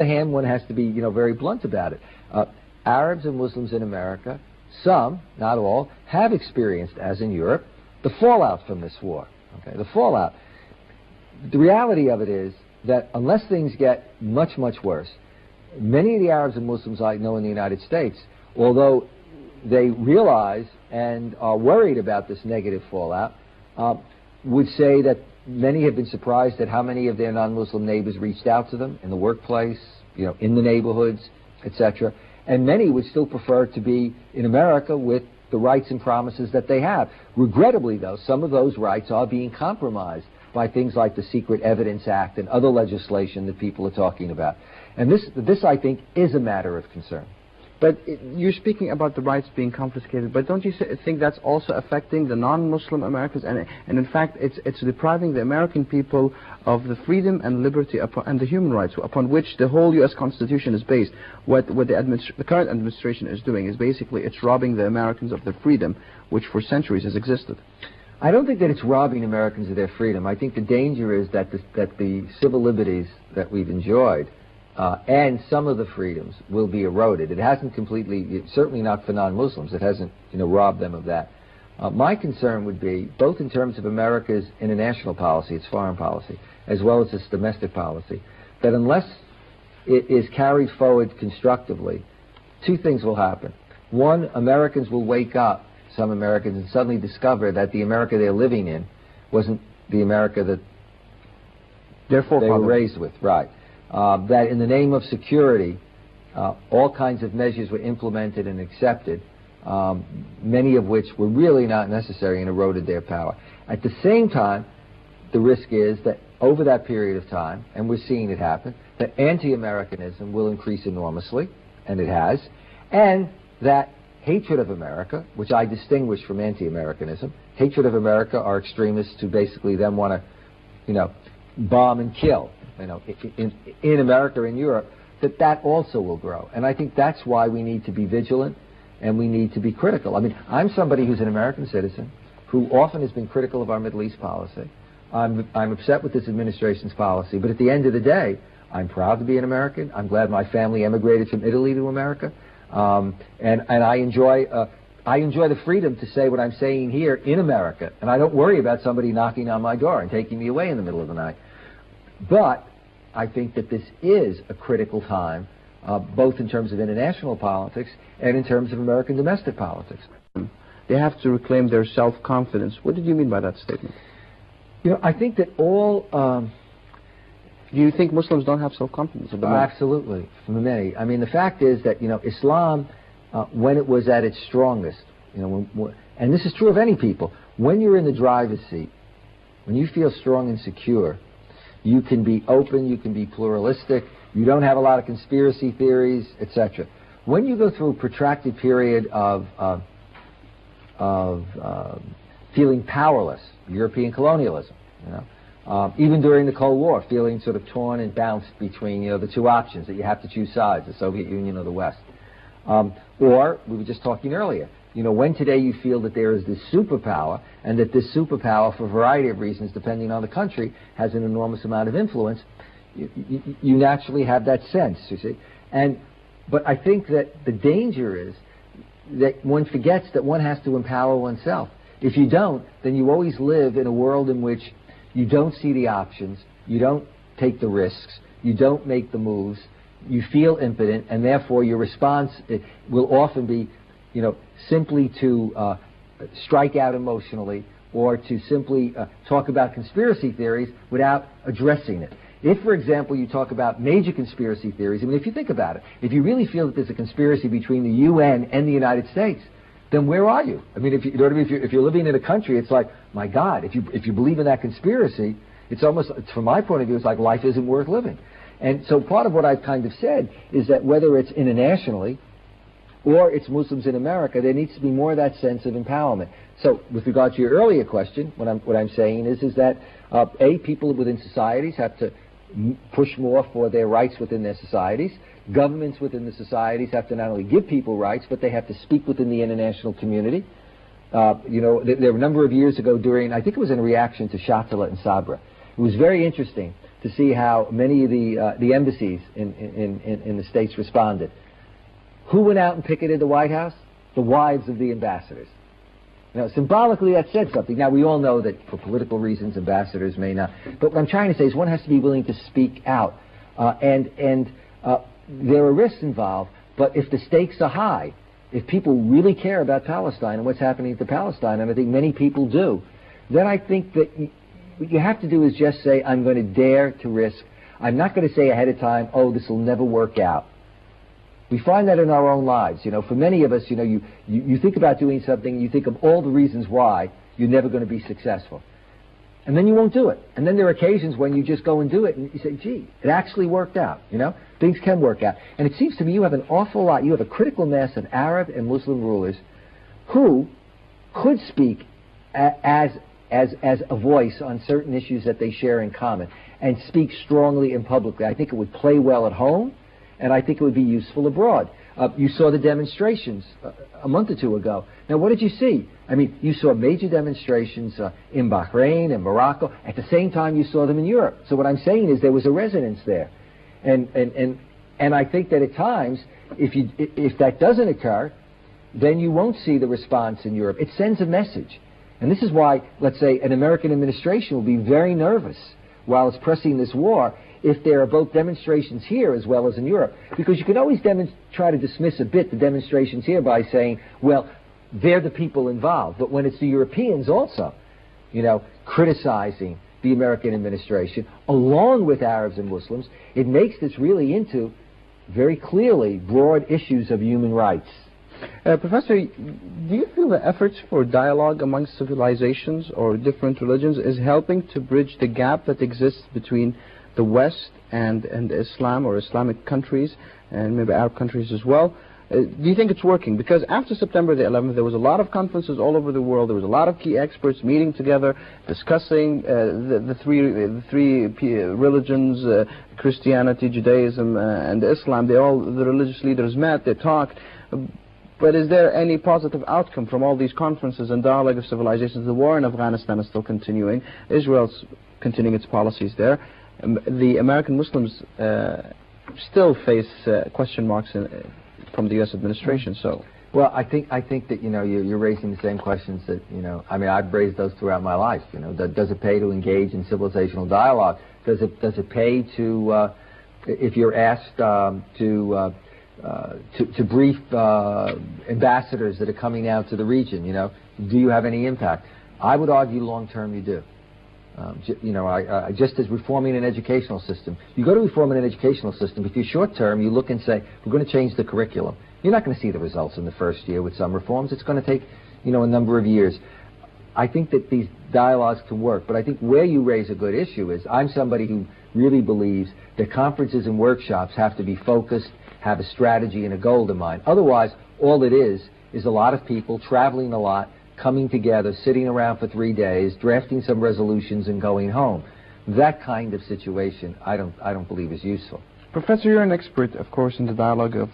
the other hand, one has to be, very blunt about it. Arabs and Muslims in America, some, not all, have experienced, as in Europe, the fallout from this war. Okay, the fallout. The reality of it is that unless things get much, much worse, many of the Arabs and Muslims I know in the United States, although they realize and are worried about this negative fallout, would say that many have been surprised at how many of their non-Muslim neighbors reached out to them in the workplace, in the neighborhoods, etc. And many would still prefer to be in America with the rights and promises that they have. Regrettably, though, some of those rights are being compromised by things like the Secret Evidence Act and other legislation that people are talking about. And this I think, is a matter of concern. But you're speaking about the rights being confiscated, but don't you think that's also affecting the non-Muslim Americans? And in fact, it's depriving the American people of the freedom and liberty and the human rights upon which the whole U.S. Constitution is based. What the current administration is doing is basically it's robbing the Americans of their freedom, which for centuries has existed. I don't think that it's robbing Americans of their freedom. I think the danger is that the civil liberties that we've enjoyed and some of the freedoms will be eroded. It hasn't completely, certainly not for non-Muslims, it hasn't robbed them of that. My concern would be, both in terms of America's international policy, its foreign policy, as well as its domestic policy, that unless it is carried forward constructively, two things will happen. One, Americans will wake up, some Americans, and suddenly discover that the America they're living in wasn't the America that they were raised with. Right. That in the name of security, all kinds of measures were implemented and accepted, many of which were really not necessary and eroded their power. At the same time, the risk is that over that period of time, and we're seeing it happen, that anti-Americanism will increase enormously, and it has, and that hatred of America, which I distinguish from anti-Americanism, hatred of America are extremists who basically then want to, bomb and kill, in America and Europe, that also will grow. And I think that's why we need to be vigilant and we need to be critical. I mean, I'm somebody who's an American citizen who often has been critical of our Middle East policy. I'm upset with this administration's policy, but at the end of the day, I'm proud to be an American. I'm glad my family emigrated from Italy to America. And I enjoy the freedom to say what I'm saying here in America, and I don't worry about somebody knocking on my door and taking me away in the middle of the night. But I think that this is a critical time, both in terms of international politics and in terms of American domestic politics. They have to reclaim their self-confidence. What did you mean by that statement? I think that all... Do you think Muslims don't have self-confidence? Absolutely, for many. I mean, the fact is that, Islam, when it was at its strongest, and this is true of any people, when you're in the driver's seat, when you feel strong and secure, you can be open, you can be pluralistic, you don't have a lot of conspiracy theories, etc. When you go through a protracted period of feeling powerless, European colonialism, even during the Cold War, feeling sort of torn and bounced between, the two options that you have to choose sides, the Soviet Union or the West. Or, we were just talking earlier, when today you feel that there is this superpower, and that this superpower, for a variety of reasons, depending on the country, has an enormous amount of influence, you naturally have that sense, you see. But I think that the danger is that one forgets that one has to empower oneself. If you don't, then you always live in a world in which you don't see the options, you don't take the risks, you don't make the moves, you feel impotent, and therefore your response will often be, simply to strike out emotionally or to simply talk about conspiracy theories without addressing it. If, for example, you talk about major conspiracy theories, I mean, if you think about it, if you really feel that there's a conspiracy between the UN and the United States, then where are you? I mean, if you're living in a country, it's like, my God, if you believe in that conspiracy, it's almost, from my point of view, it's like life isn't worth living. And so part of what I've kind of said is that whether it's internationally or it's Muslims in America, there needs to be more of that sense of empowerment. So with regard to your earlier question, what I'm saying is that, people within societies have to push more for their rights within their societies. Governments within the societies have to not only give people rights, but they have to speak within the international community. There were a number of years ago during, I think it was in reaction to Shatila and Sabra. It was very interesting to see how many of the embassies in the states responded. Who went out and picketed the White House? The wives of the ambassadors. Now, symbolically, that said something. Now, we all know that for political reasons, ambassadors may not. But what I'm trying to say is one has to be willing to speak out. There are risks involved, but if the stakes are high, if people really care about Palestine and what's happening to Palestine, and I think many people do, then I think that what you have to do is just say, I'm going to dare to risk. I'm not going to say ahead of time, oh, this will never work out. We find that in our own lives. You know, for many of us, you know, you think about doing something, you think of all the reasons why you're never going to be successful. And then you won't do it. And then there are occasions when you just go and do it and you say, gee, it actually worked out, you know? Things can work out. And it seems to me you have an awful lot, you have a critical mass of Arab and Muslim rulers who could speak as a voice on certain issues that they share in common and speak strongly and publicly. I think it would play well at home, and I think it would be useful abroad. You saw the demonstrations a month or two ago. Now, what did you see? I mean, you saw major demonstrations in Bahrain and Morocco. At the same time, you saw them in Europe. So what I'm saying is there was a resonance there. And I think that at times, if that doesn't occur, then you won't see the response in Europe. It sends a message. And this is why, let's say, an American administration will be very nervous while it's pressing this war if there are both demonstrations here as well as in Europe. Because you can always try to dismiss a bit the demonstrations here by saying, well, they're the people involved. But when it's the Europeans also, you know, criticizing the American administration, along with Arabs and Muslims, it makes this really into, very clearly, broad issues of human rights. Professor, do you feel the efforts for dialogue amongst civilizations or different religions is helping to bridge the gap that exists between the West and Islam or Islamic countries and maybe Arab countries as well? Do you think it's working? Because after September the 11th, there was a lot of conferences all over the world. There was a lot of key experts meeting together, discussing the three religions, Christianity, Judaism, and Islam. The religious leaders met, they talked. But is there any positive outcome from all these conferences and dialogue of civilizations? The war in Afghanistan is still continuing. Israel's continuing its policies there. The American Muslims still face question marks from the U.S. administration. So, well, I think that, you know, you're raising the same questions that, you know, I mean, I've raised those throughout my life. You know, does it pay to engage in civilizational dialogue? Does it pay to, if you're asked to brief ambassadors that are coming out to the region, you know, do you have any impact? I would argue long term you do. You know, just as reforming an educational system, you go to reform an educational system, if you're short term, you look and say, we're going to change the curriculum. You're not going to see the results in the first year with some reforms. It's going to take, you know, a number of years. I think that these dialogues can work, but I think where you raise a good issue is, I'm somebody who really believes that conferences and workshops have to be focused, have a strategy and a goal in mind. Otherwise, all it is a lot of people traveling a lot, coming together, sitting around for 3 days, drafting some resolutions and going home. That kind of situation, I don't believe is useful. Professor, you're an expert, of course, in the dialogue of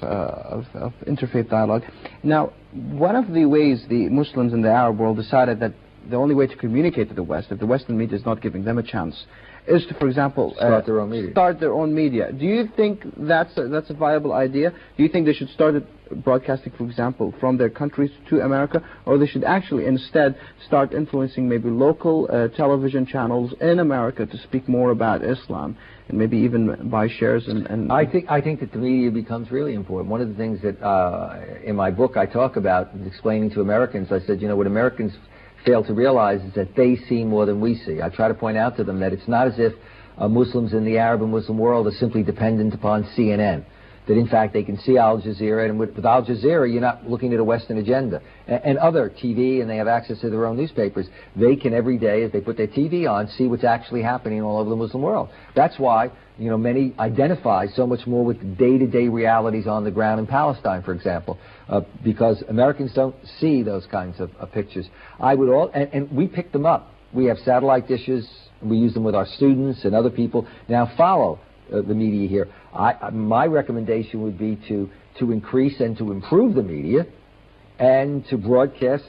interfaith dialogue. Now, one of the ways the Muslims in the Arab world decided that the only way to communicate to the West, if the Western media is not giving them a chance, is to, for example, start their own media. Start their own media. Do you think that's a viable idea? Do you think they should start broadcasting, for example, from their countries to America, or they should actually instead start influencing maybe local television channels in America to speak more about Islam and maybe even buy shares? And I think that the media becomes really important. One of the things that in my book I talk about, explaining to Americans, I said, you know, what Americans fail to realize is that they see more than we see. I try to point out to them that it's not as if Muslims in the Arab and Muslim world are simply dependent upon CNN. That in fact they can see Al Jazeera, and with Al Jazeera you're not looking at a Western agenda. And other TV, and they have access to their own newspapers. They can every day, as they put their TV on, see what's actually happening all over the Muslim world. That's why, you know, many identify so much more with the day-to-day realities on the ground in Palestine, for example, because Americans don't see those kinds of pictures. And we pick them up. We have satellite dishes. We use them with our students, and other people now follow the media here. My recommendation would be to increase and to improve the media, and to broadcast,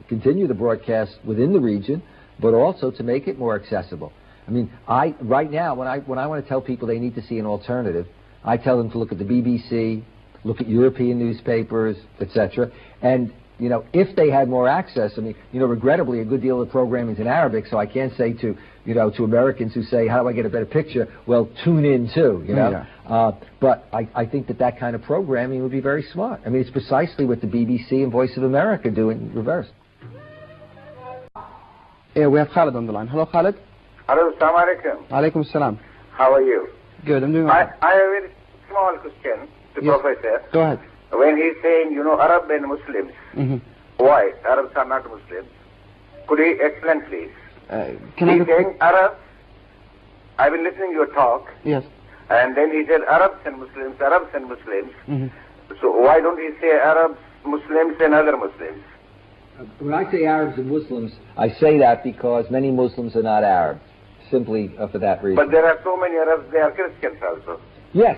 continue the broadcast within the region, but also to make it more accessible. I mean, right now, when I want to tell people they need to see an alternative, I tell them to look at the BBC, look at European newspapers, etc. And, you know, if they had more access, I mean, you know, regrettably, a good deal of the programming is in Arabic, so I can't say to, you know, to Americans who say, how do I get a better picture? Well, tune in too, you know. Yeah. But I think that kind of programming would be very smart. I mean, it's precisely what the BBC and Voice of America do in reverse. Yeah, we have Khalid on the line. Hello, Khalid. Hello, assalamu alaikum. Alaikum salam. How are you? Good, I'm doing I okay. have a very small question to Yes. Professor. Go ahead. When he's saying, you know, Arab and Muslims, why? Arabs are not Muslims. Could he explain, please? Can I He's repeat? saying Arabs, I've been listening to your talk, Yes. and then he said Arabs and Muslims, Arabs and Muslims. Mhm. So why don't he say Arabs, Muslims, and other Muslims? When I say Arabs and Muslims, I say that because many Muslims are not Arab, simply for that reason. But there are so many Arabs, they are Christians also.